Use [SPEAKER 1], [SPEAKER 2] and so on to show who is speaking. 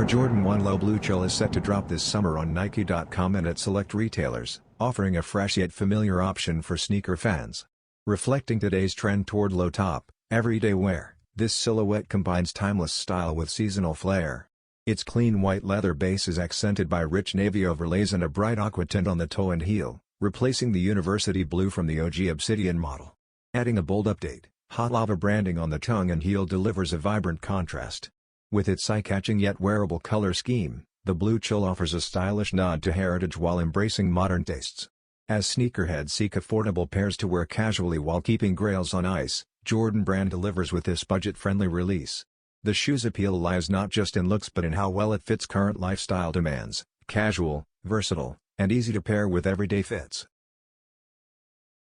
[SPEAKER 1] Jordan 1 Low Blue Chill is set to drop this summer on Nike.com and at select retailers, offering a fresh yet familiar option for sneaker fans. Reflecting today's trend toward low-top, everyday wear, this silhouette combines timeless style with seasonal flair. Its clean white leather base is accented by rich navy overlays and a bright aqua tint on the toe and heel, replacing the university blue from the OG Obsidian model. Adding a bold update, hot lava branding on the tongue and heel delivers a vibrant contrast. With its eye-catching yet wearable color scheme, the Blue Chill offers a stylish nod to heritage while embracing modern tastes. As sneakerheads seek affordable pairs to wear casually while keeping grails on ice, Jordan Brand delivers with this budget-friendly release. The shoe's appeal lies not just in looks but in how well it fits current lifestyle demands, casual, versatile, and easy to pair with everyday fits.